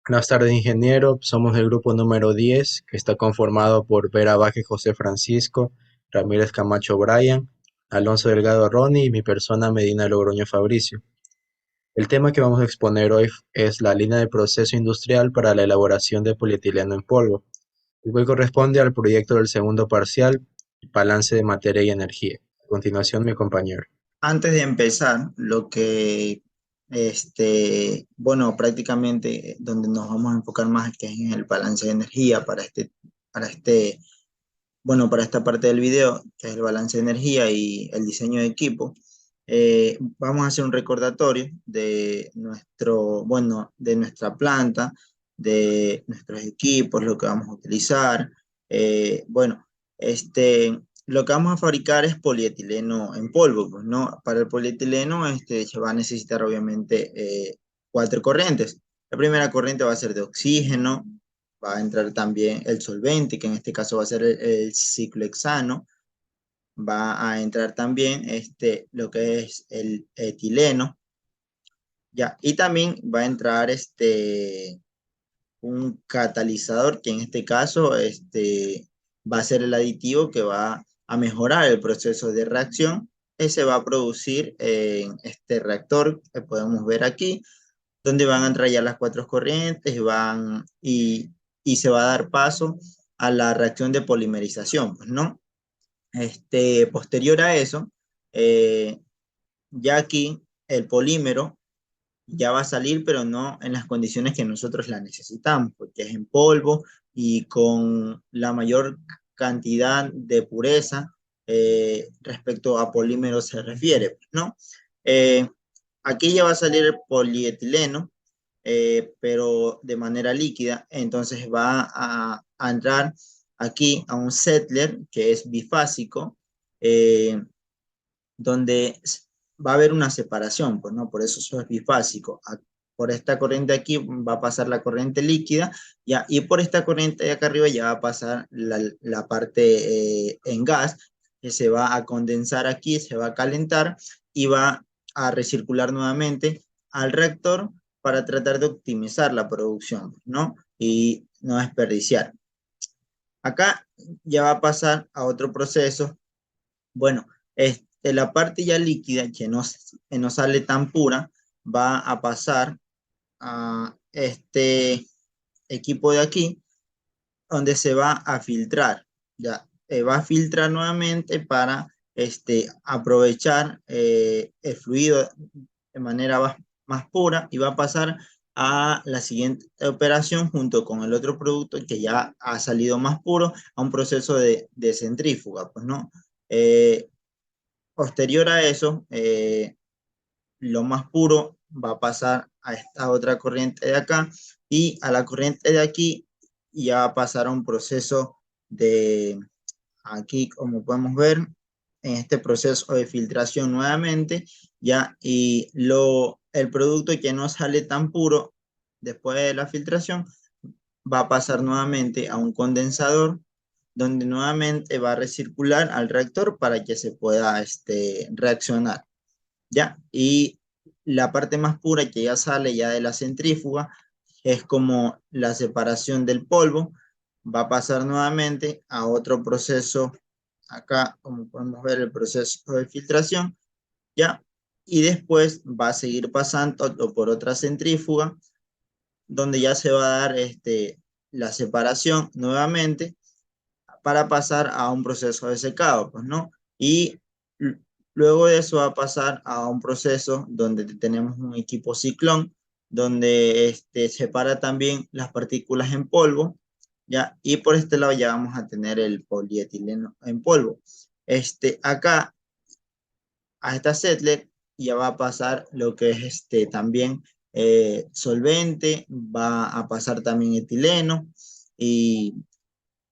Buenas tardes, ingeniero. Somos el grupo número 10, que está conformado por Vera Vázquez José Francisco, Ramírez Camacho Brian, Alonso Delgado Ronnie y mi persona Medina Logroño Fabricio. El tema que vamos a exponer hoy es la línea de proceso industrial para la elaboración de polietileno en polvo, el cual corresponde al proyecto del segundo parcial, balance de materia y energía. A continuación, mi compañero. Antes de empezar, bueno, prácticamente donde nos vamos a enfocar más que es en el balance de energía para esta parte del video, que es el balance de energía y el diseño de equipo. Vamos a hacer un recordatorio de de nuestra planta, de nuestros equipos, lo que vamos a utilizar. Eh, bueno, lo que vamos a fabricar es polietileno en polvo, pues, ¿no? Para el polietileno, se va a necesitar obviamente cuatro corrientes. La primera corriente va a ser de oxígeno, va a entrar también el solvente, que en este caso va a ser el ciclohexano, va a entrar también lo que es el etileno, ya, y también va a entrar un catalizador, que en este caso va a ser el aditivo que va a mejorar el proceso de reacción. Ese va a producir en este reactor que podemos ver aquí, donde van a entrar ya las cuatro corrientes y se va a dar paso a la reacción de polimerización, pues, ¿no? Posterior a eso, eh, ya aquí el polímero ya va a salir, pero no en las condiciones que nosotros la necesitamos, porque es en polvo y con la mayor cantidad de pureza respecto a polímero se refiere, ¿no? Eh, Aquí ya va a salir el polietileno, pero de manera líquida, entonces a entrar aquí a un settler que es bifásico, eh, donde va a haber una separación, pues, ¿no? Por eso es bifásico. Por esta corriente aquí va a pasar la corriente líquida, ya, y por esta corriente de acá arriba ya va a pasar la parte en gas, que se va a condensar aquí, se va a calentar y va a recircular nuevamente al reactor para tratar de optimizar la producción, ¿no? Y no desperdiciar. Acá ya va a pasar a otro proceso. Bueno, la parte ya líquida que no sale tan pura va a pasar a este equipo de aquí, donde se va a filtrar. Ya, va a filtrar nuevamente para aprovechar el fluido de manera más pura y va a pasar a la siguiente operación junto con el otro producto que ya ha salido más puro a un proceso de centrífuga, pues, ¿no? Eh, Posterior a eso, lo más puro va a pasar a esta otra corriente de acá y a la corriente de aquí ya va a pasar a un proceso de aquí, como podemos ver, en este proceso de filtración nuevamente, ya, y el producto que no sale tan puro después de la filtración va a pasar nuevamente a un condensador donde nuevamente va a recircular al reactor para que se pueda reaccionar, ¿ya? Y la parte más pura que ya sale ya de la centrífuga es como la separación del polvo, va a pasar nuevamente a otro proceso, acá como podemos ver el proceso de filtración, ¿ya? Y después va a seguir pasando por otra centrífuga, donde ya se va a dar la separación nuevamente para pasar a un proceso de secado, pues, ¿no? Y luego de eso va a pasar a un proceso donde tenemos un equipo ciclón, donde separa también las partículas en polvo, ¿ya? Y por este lado ya vamos a tener el polietileno en polvo. Acá a esta setlet ya va a pasar lo que es también solvente, va a pasar también etileno, y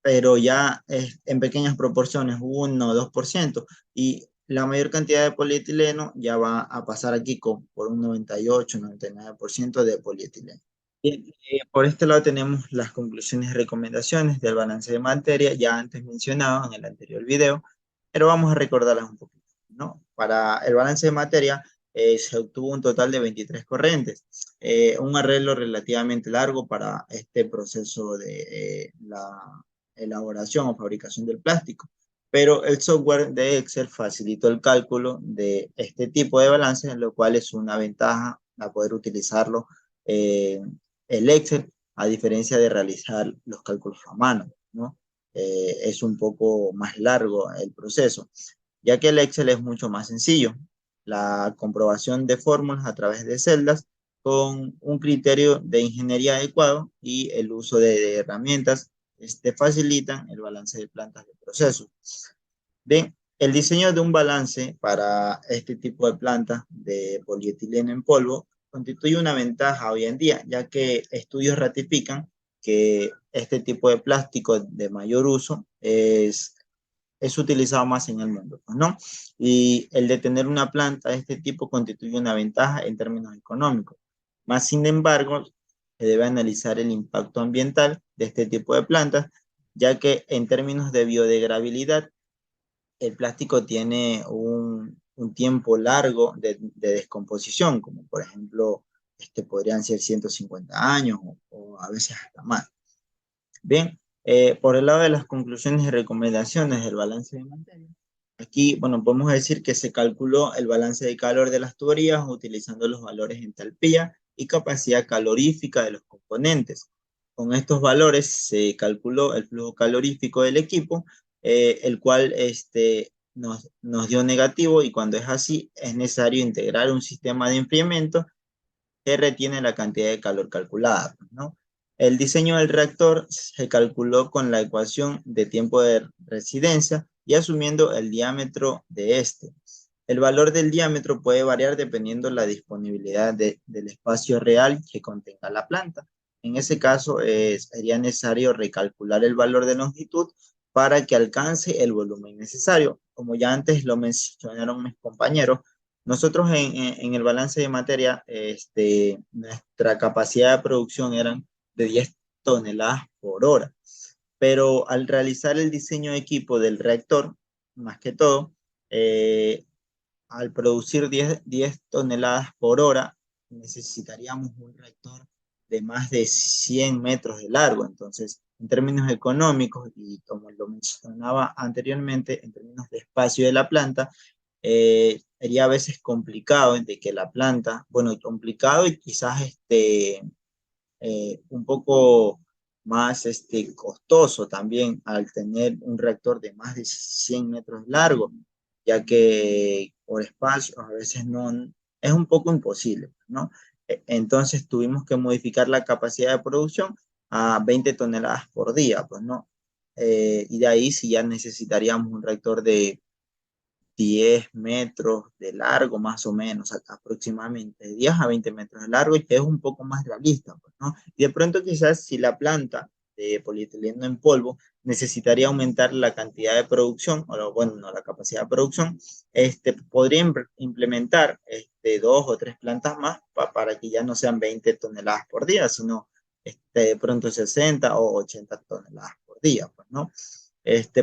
pero ya es en pequeñas proporciones, 1 o 2%, y la mayor cantidad de polietileno ya va a pasar aquí por un 98-99% de polietileno. Bien, por este lado tenemos las conclusiones y recomendaciones del balance de materia, ya antes mencionado en el anterior video, pero vamos a recordarlas un poquito, ¿no? Para el balance de materia, se obtuvo un total de 23 corrientes, un arreglo relativamente largo para este proceso de la elaboración o fabricación del plástico. Pero el software de Excel facilitó el cálculo de este tipo de balances, lo cual es una ventaja a poder utilizarlo el Excel, a diferencia de realizar los cálculos a mano, ¿no? Es un poco más largo el proceso, ya que el Excel es mucho más sencillo. La comprobación de fórmulas a través de celdas con un criterio de ingeniería adecuado y el uso de herramientas facilitan el balance de plantas de procesos. Bien, el diseño de un balance para este tipo de plantas de polietileno en polvo constituye una ventaja hoy en día, ya que estudios ratifican que este tipo de plástico de mayor uso es utilizado más en el mundo, pues, ¿no? Y el de tener una planta de este tipo constituye una ventaja en términos económicos. Más sin embargo, se debe analizar el impacto ambiental de este tipo de plantas, ya que en términos de biodegradabilidad, el plástico tiene un tiempo largo de descomposición, como por ejemplo, podrían ser 150 años o a veces hasta más. Bien, por el lado de las conclusiones y recomendaciones del balance de materia, aquí, bueno, podemos decir que se calculó el balance de calor de las tuberías utilizando los valores de entalpía y capacidad calorífica de los componentes. Con estos valores se calculó el flujo calorífico del equipo, el cual nos dio negativo, y cuando es así es necesario integrar un sistema de enfriamiento que retiene la cantidad de calor calculada, ¿no? El diseño del reactor se calculó con la ecuación de tiempo de residencia y asumiendo el diámetro de este. El valor del diámetro puede variar dependiendo de la disponibilidad del espacio real que contenga la planta. En ese caso, sería necesario recalcular el valor de longitud para que alcance el volumen necesario. Como ya antes lo mencionaron mis compañeros, nosotros en el balance de materia, nuestra capacidad de producción eran de 10 toneladas por hora, pero al realizar el diseño de equipo del reactor, más que todo, eh, al producir 10 toneladas por hora, necesitaríamos un reactor de más de 100 metros de largo. Entonces, en términos económicos, y como lo mencionaba anteriormente, en términos de espacio de la planta, sería a veces complicado de que la planta, bueno, complicado y quizás un poco más costoso también al tener un reactor de más de 100 metros largo, ya que por espacio a veces no es un poco imposible, ¿no? Entonces tuvimos que modificar la capacidad de producción a 20 toneladas por día, pues, ¿no? Y de ahí sí ya necesitaríamos un reactor de 10 metros de largo, más o menos, aproximadamente, de 10 a 20 metros de largo, y que es un poco más realista, pues, ¿no? Y de pronto quizás si la planta de polietileno en polvo necesitaría aumentar la cantidad de producción, o bueno, no, la capacidad de producción, podría implementar dos o tres plantas más para que ya no sean 20 toneladas por día, sino de pronto 60 o 80 toneladas por día, pues, ¿no?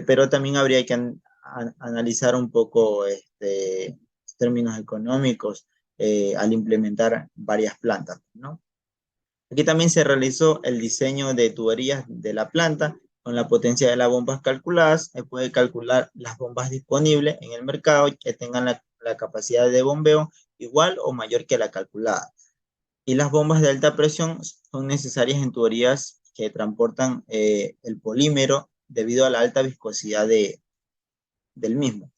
Pero también habría que analizar un poco términos económicos al implementar varias plantas, ¿no? Aquí también se realizó el diseño de tuberías de la planta con la potencia de las bombas calculadas. Se puede calcular las bombas disponibles en el mercado que tengan la capacidad de bombeo igual o mayor que la calculada. Y las bombas de alta presión son necesarias en tuberías que transportan el polímero debido a la alta viscosidad del mismo,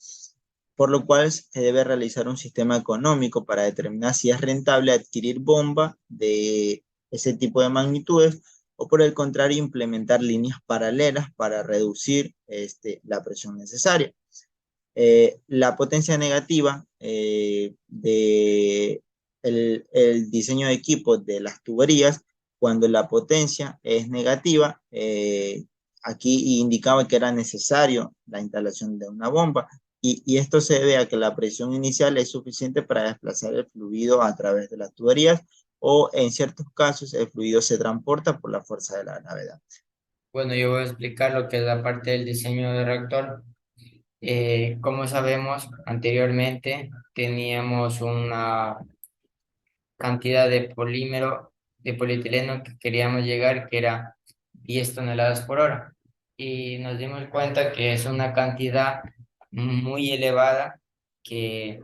por lo cual se debe realizar un sistema económico para determinar si es rentable adquirir bomba de ese tipo de magnitudes o por el contrario implementar líneas paralelas para reducir la presión necesaria. La potencia negativa de el diseño de equipo de las tuberías, cuando la potencia es negativa, aquí indicaba que era necesario la instalación de una bomba, y esto se debe a que la presión inicial es suficiente para desplazar el fluido a través de las tuberías, o en ciertos casos el fluido se transporta por la fuerza de la gravedad. Bueno, yo voy a explicar lo que es la parte del diseño del reactor. Como sabemos, anteriormente teníamos una cantidad de polímero, de polietileno que queríamos llegar, que era 10 toneladas por hora. Y nos dimos cuenta que es una cantidad muy elevada que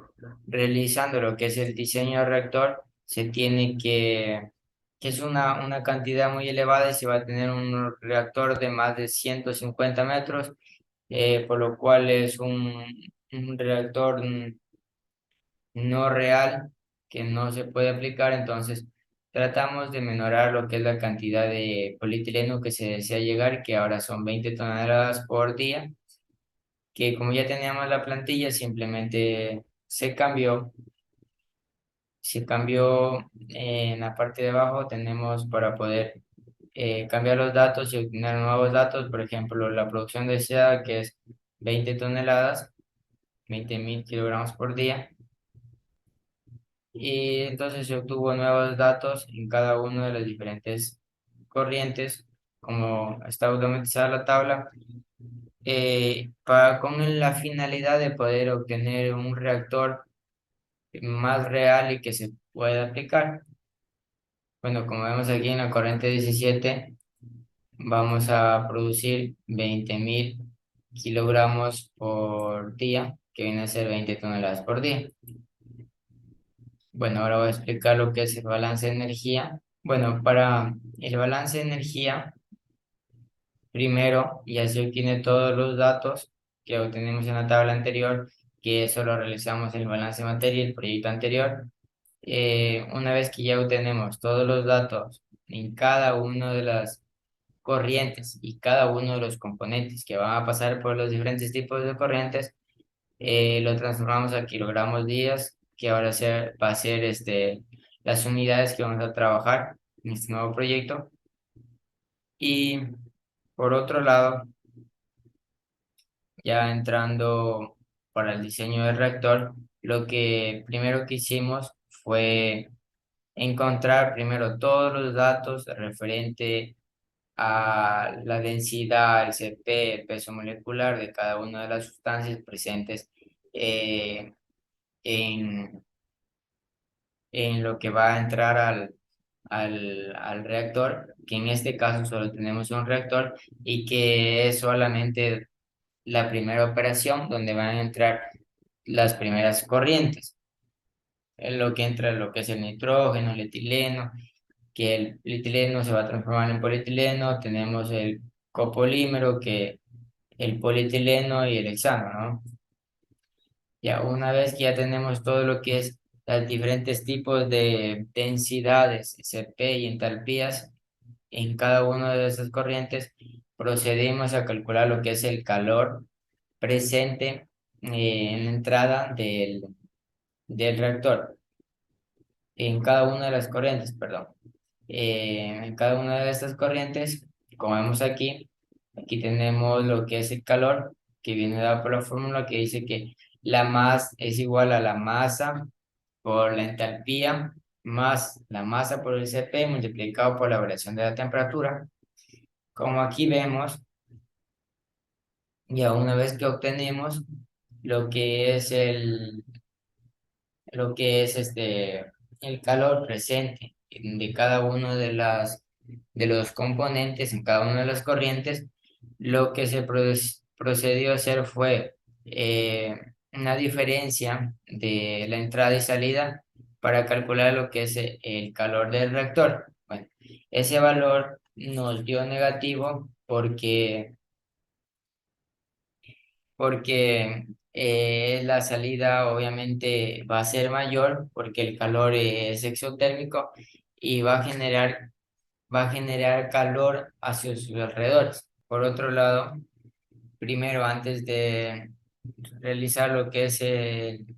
realizando lo que es el diseño del reactor, se tiene que es una cantidad muy elevada y se va a tener un reactor de más de 150 metros, por lo cual es un reactor no real que no se puede aplicar. Entonces tratamos de menorar lo que es la cantidad de polietileno que se desea llegar, que ahora son 20 toneladas por día, que como ya teníamos la plantilla, simplemente se cambió en la parte de abajo, tenemos para poder cambiar los datos y obtener nuevos datos. Por ejemplo, la producción deseada, que es 20 toneladas, 20.000 kilogramos por día. Y entonces se obtuvo nuevos datos en cada una de las diferentes corrientes, como está automatizada la tabla, con la finalidad de poder obtener un reactor más real y que se pueda aplicar. Bueno, como vemos aquí en la corriente 17, vamos a producir 20.000 kilogramos por día, que viene a ser 20 toneladas por día. Bueno, ahora voy a explicar lo que es el balance de energía. Bueno, para el balance de energía, primero, ya se obtiene todos los datos que obtenemos en la tabla anterior, que eso lo realizamos en el balance de materia, el proyecto anterior. Una vez que ya obtenemos todos los datos en cada una de las corrientes y cada uno de los componentes que van a pasar por los diferentes tipos de corrientes, lo transformamos a kilogramos días, que ahora va a ser las unidades que vamos a trabajar en este nuevo proyecto. Y por otro lado, ya entrando para el diseño del reactor, lo que primero que hicimos fue encontrar primero todos los datos referente a la densidad, el CP, el peso molecular de cada una de las sustancias presentes eh, en, en lo que va a entrar al reactor, que en este caso solo tenemos un reactor y que es solamente la primera operación donde van a entrar las primeras corrientes. En lo que entra lo que es el nitrógeno, el etileno, que el etileno se va a transformar en polietileno, tenemos el copolímero, que el polietileno y el hexano, ¿no? Ya una vez que ya tenemos todo lo que es los diferentes tipos de densidades, CP y entalpías en cada una de esas corrientes, procedimos a calcular lo que es el calor presente en la entrada del reactor, en cada una de las corrientes, perdón. En cada una de estas corrientes, como vemos aquí tenemos lo que es el calor, que viene dado por la fórmula que dice que la masa es igual a la masa por la entalpía más la masa por el Cp multiplicado por la variación de la temperatura. Como aquí vemos, ya una vez que obtenemos lo que es el calor presente de cada uno de los componentes en cada una de las corrientes, lo que se procedió a hacer fue una diferencia de la entrada y salida para calcular lo que es el calor del reactor. Bueno, ese valor nos dio negativo porque la salida obviamente va a ser mayor porque el calor es exotérmico y va a generar calor hacia sus alrededores. Por otro lado, primero, antes de realizar lo que es el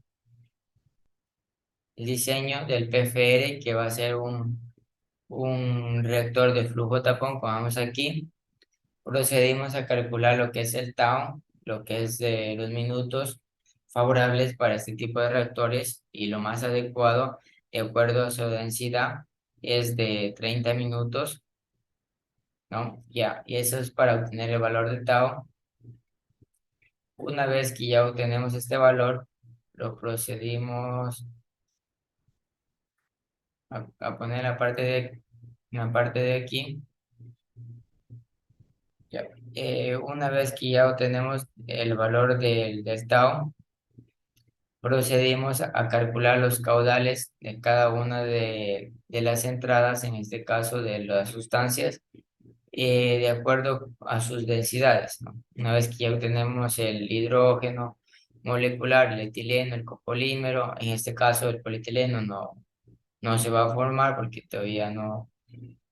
diseño del PFR, que va a ser un reactor de flujo tapón, como vemos aquí, procedimos a calcular lo que es el tau, lo que es los minutos favorables para este tipo de reactores, y lo más adecuado, de acuerdo a su densidad, es de 30 minutos, ¿no? Ya, y eso es para obtener el valor del tau. Una vez que ya obtenemos este valor, lo procedimos a poner en la parte de aquí. Ya. Una vez que ya obtenemos el valor del tau, procedimos a calcular los caudales de cada una de las entradas, en este caso de las sustancias, de acuerdo a sus densidades, ¿no? Una vez que ya obtenemos el hidrógeno molecular, el etileno, el copolímero, en este caso el polietileno no se va a formar porque todavía no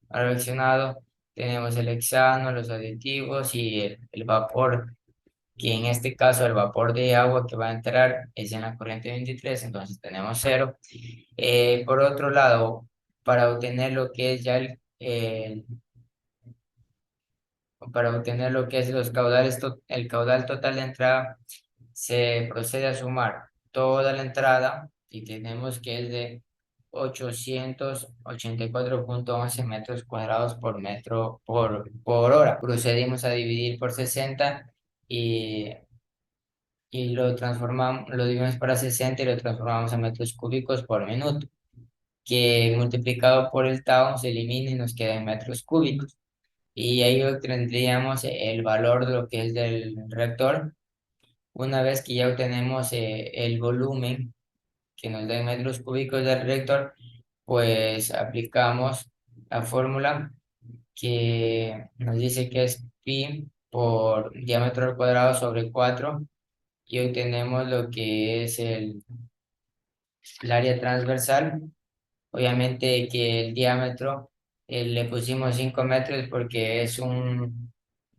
ha reaccionado. Tenemos el hexano, los aditivos y el vapor, que en este caso el vapor de agua que va a entrar es en la corriente 23, entonces tenemos cero. Por otro lado, para obtener lo que es ya para obtener lo que es los caudales, el caudal total de entrada, se procede a sumar toda la entrada y tenemos que es de 884,11 metros cuadrados por metro por hora. Procedimos a dividir por 60 y, y lo transformamos, lo dividimos para 60 y lo transformamos a metros cúbicos por minuto, que multiplicado por el tau se elimina y nos queda en metros cúbicos. Y ahí tendríamos el valor de lo que es del reactor. Una vez que ya obtenemos el volumen que nos da en metros cúbicos del reactor, pues aplicamos la fórmula que nos dice que es pi por diámetro al cuadrado sobre 4 y obtenemos lo que es el área transversal. Obviamente que el diámetro le pusimos 5 metros porque es un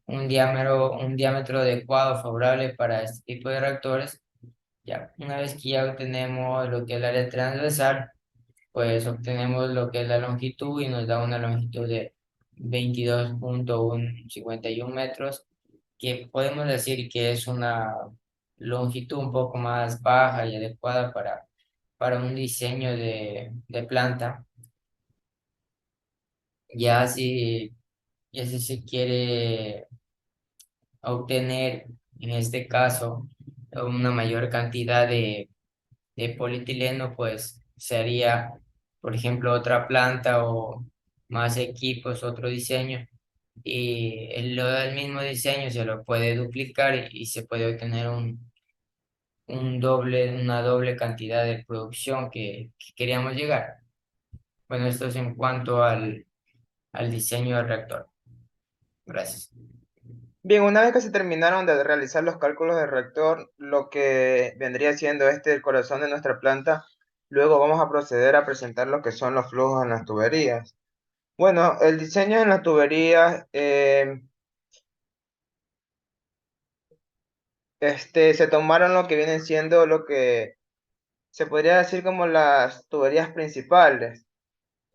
diámetro adecuado, favorable para este tipo de reactores. Ya, una vez que ya obtenemos lo que es el área transversal, pues obtenemos lo que es la longitud y nos da una longitud de 22,151 metros, que podemos decir que es una longitud un poco más baja y adecuada para un diseño de planta. Ya si, ya si se quiere obtener, en este caso, una mayor cantidad de polietileno, pues sería, por ejemplo, otra planta o más equipos, otro diseño. Y el mismo diseño se lo puede duplicar y se puede obtener una doble cantidad de producción que queríamos llegar. Bueno, esto es en cuanto al diseño del reactor. Gracias. Bien, una vez que se terminaron de realizar los cálculos del reactor, lo que vendría siendo el corazón de nuestra planta, luego vamos a proceder a presentar lo que son los flujos en las tuberías. Bueno, el diseño en las tuberías se tomaron lo que vienen siendo lo que se podría decir como las tuberías principales.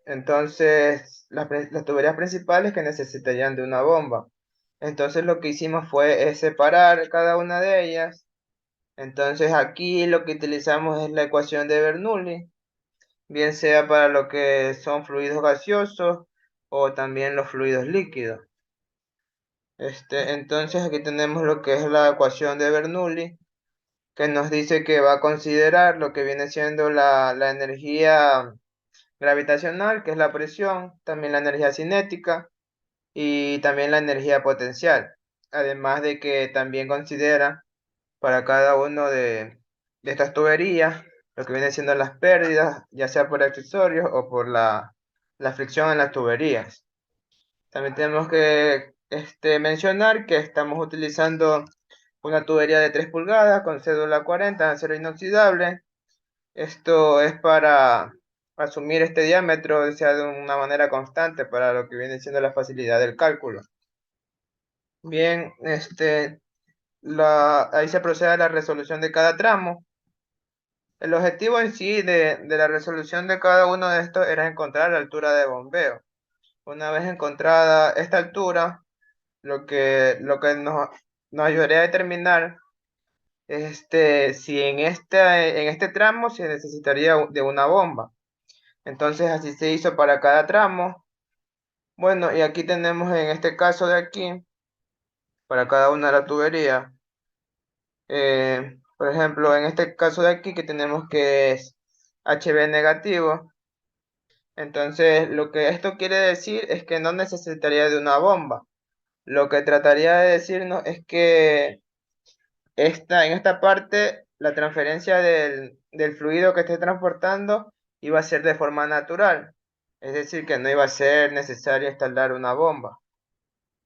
Entonces, las tuberías principales que necesitarían de una bomba. Entonces, lo que hicimos fue separar cada una de ellas. Entonces, aquí lo que utilizamos es la ecuación de Bernoulli, bien sea para lo que son fluidos gaseosos o también los fluidos líquidos. Entonces, aquí tenemos lo que es la ecuación de Bernoulli, que nos dice que va a considerar lo que viene siendo la energía gravitacional, que es la presión, también la energía cinética y también la energía potencial. Además de que también considera para cada uno de estas tuberías lo que viene siendo las pérdidas, ya sea por accesorios o por la fricción en las tuberías. También tenemos que mencionar que estamos utilizando una tubería de 3 pulgadas con cédula 40, acero inoxidable. Esto es para asumir este diámetro, sea de una manera constante para lo que viene siendo la facilidad del cálculo. Bien, ahí se procede a la resolución de cada tramo. El objetivo en sí de la resolución de cada uno de estos era encontrar la altura de bombeo. Una vez encontrada esta altura, lo que nos ayudaría a determinar si en este tramo se necesitaría de una bomba. Entonces así se hizo para cada tramo. Bueno, y aquí tenemos en este caso de aquí, para cada una de las tuberías, Por ejemplo, en este caso de aquí que tenemos que es HB negativo, entonces lo que esto quiere decir es que no necesitaría de una bomba. Lo que trataría de decirnos es que en esta parte la transferencia del fluido que esté transportando iba a ser de forma natural, es decir, que no iba a ser necesario instalar una bomba.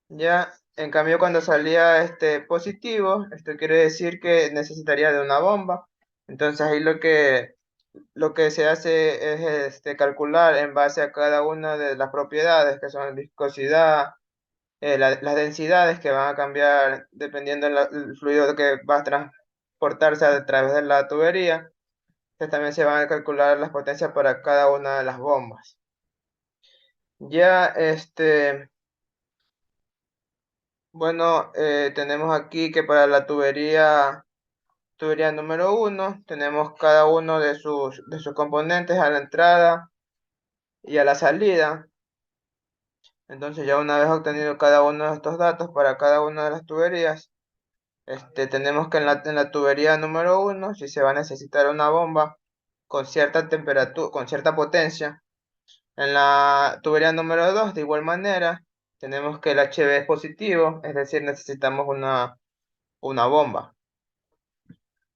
Ya, en cambio, cuando salía este positivo, esto quiere decir que necesitaría de una bomba. Entonces ahí lo que se hace es calcular en base a cada una de las propiedades, que son viscosidad, las densidades que van a cambiar dependiendo del fluido que va a transportarse a través de la tubería. Entonces también se van a calcular las potencias para cada una de las bombas. Ya, bueno, tenemos aquí que para la tubería número 1, tenemos cada uno de sus componentes a la entrada y a la salida. Entonces ya una vez obtenido cada uno de estos datos para cada una de las tuberías, tenemos que en la tubería número 1, si se va a necesitar una bomba con cierta temperatura, con cierta potencia. En la tubería número 2, de igual manera, tenemos que el HV es positivo, es decir, necesitamos una bomba.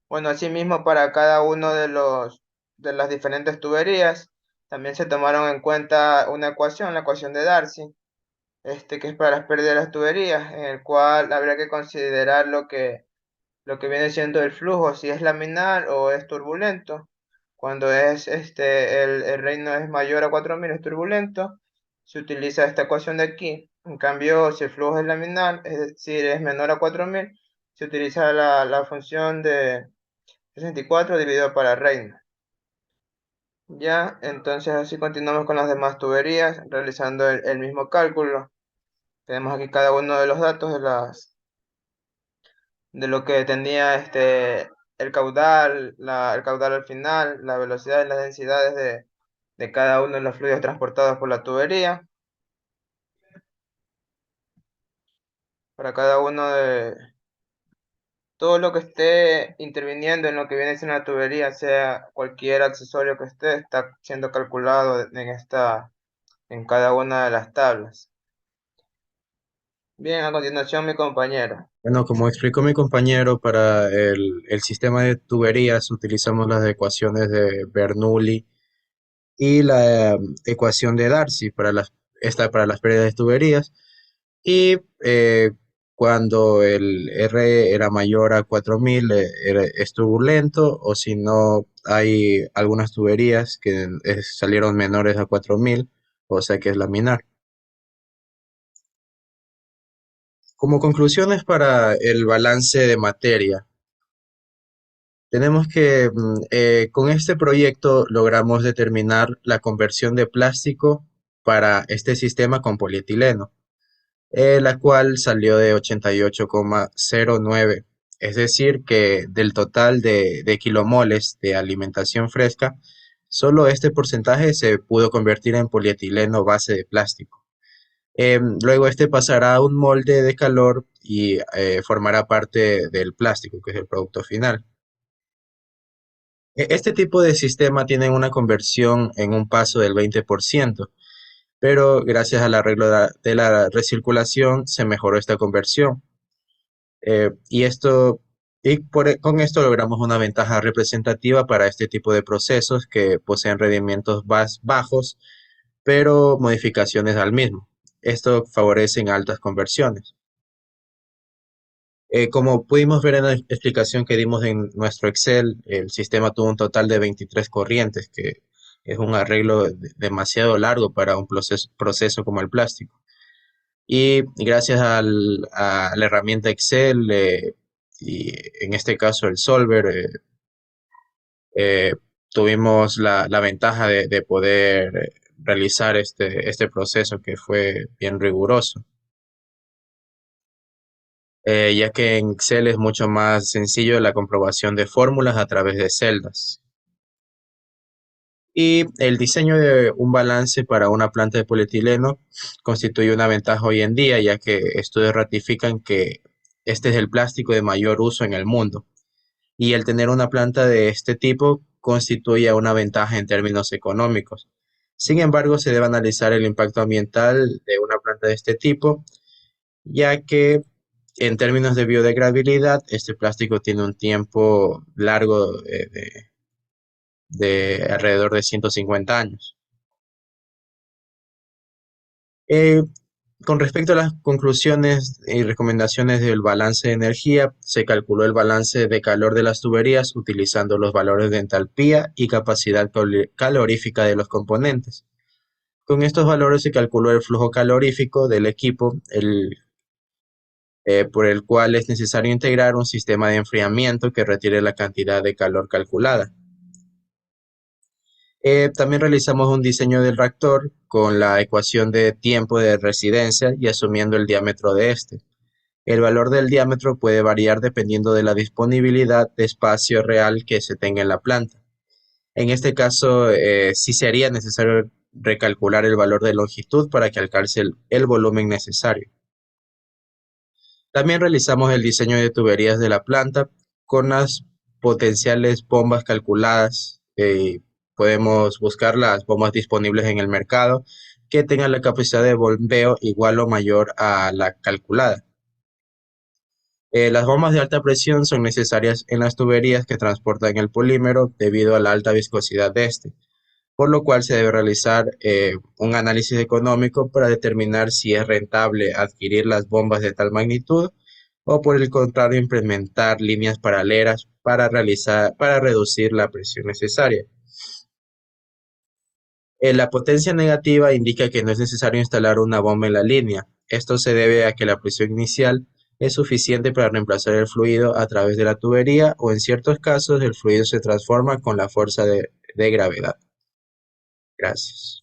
Bueno, asimismo para cada uno de las diferentes tuberías, también se tomaron en cuenta una ecuación, la ecuación de Darcy, que es para las pérdidas de las tuberías, en el cual habría que considerar lo que viene siendo el flujo, si es laminar o es turbulento. Cuando es el reino es mayor a 4000, es turbulento, se utiliza esta ecuación de aquí. En cambio, si el flujo es laminar, es decir, es menor a 4000, se utiliza la función de 64 dividido para reino. Ya, entonces así continuamos con las demás tuberías, realizando el mismo cálculo. Tenemos aquí cada uno de los datos de lo que tenía el caudal, el caudal al final, la velocidad y las densidades de cada uno de los fluidos transportados por la tubería. Para cada uno de todo lo que esté interviniendo en lo que viene siendo la tubería, sea cualquier accesorio que esté, está siendo calculado en cada una de las tablas. Bien, a continuación mi compañero. Bueno, como explicó mi compañero, para el sistema de tuberías utilizamos las ecuaciones de Bernoulli y la ecuación de Darcy esta para las pérdidas de tuberías. Y cuando el R era mayor a 4000 es turbulento, o si no, hay algunas tuberías que salieron menores a 4000, o sea que es laminar. Como conclusiones para el balance de materia, tenemos que con este proyecto logramos determinar la conversión de plástico para este sistema con polietileno, la cual salió de 88,09. Es decir, que del total de kilomoles de alimentación fresca, solo este porcentaje se pudo convertir en polietileno base de plástico. Luego este pasará a un molde de calor y formará parte del plástico, que es el producto final. Este tipo de sistema tiene una conversión en un paso del 20%, pero gracias al arreglo de la recirculación se mejoró esta conversión. Y con esto logramos una ventaja representativa para este tipo de procesos que poseen rendimientos bajos, pero modificaciones al mismo. Esto favorece en altas conversiones. Como pudimos ver en la explicación que dimos en nuestro Excel, el sistema tuvo un total de 23 corrientes, que es un arreglo demasiado largo para un proceso como el plástico. Y gracias a la herramienta Excel, y en este caso el Solver, eh, tuvimos la ventaja de poder realizar este proceso que fue bien riguroso. Ya que en Excel es mucho más sencillo la comprobación de fórmulas a través de celdas. Y el diseño de un balance para una planta de polietileno constituye una ventaja hoy en día, ya que estudios ratifican que este es el plástico de mayor uso en el mundo. y el tener una planta de este tipo constituye una ventaja en términos económicos. Sin embargo, se debe analizar el impacto ambiental de una planta de este tipo, ya que en términos de biodegradabilidad, este plástico tiene un tiempo largo de alrededor de 150 años. Eh, con respecto a las conclusiones y recomendaciones del balance de energía, se calculó el balance de calor de las tuberías utilizando los valores de entalpía y capacidad calorífica de los componentes. Con estos valores se calculó el flujo calorífico del equipo, por el cual es necesario integrar un sistema de enfriamiento que retire la cantidad de calor calculada. También realizamos un diseño del reactor con la ecuación de tiempo de residencia y asumiendo el diámetro de este. El valor del diámetro puede variar dependiendo de la disponibilidad de espacio real que se tenga en la planta. En este caso, sí sería necesario recalcular el valor de longitud para que alcance el volumen necesario. También realizamos el diseño de tuberías de la planta con las potenciales bombas calculadas. Podemos buscar las bombas disponibles en el mercado que tengan la capacidad de bombeo igual o mayor a la calculada. Las bombas de alta presión son necesarias en las tuberías que transportan el polímero debido a la alta viscosidad de este, por lo cual se debe realizar un análisis económico para determinar si es rentable adquirir las bombas de tal magnitud o por el contrario implementar líneas paralelas para reducir la presión necesaria. La potencia negativa indica que no es necesario instalar una bomba en la línea. Esto se debe a que la presión inicial es suficiente para reemplazar el fluido a través de la tubería o en ciertos casos el fluido se transforma con la fuerza de gravedad. Gracias.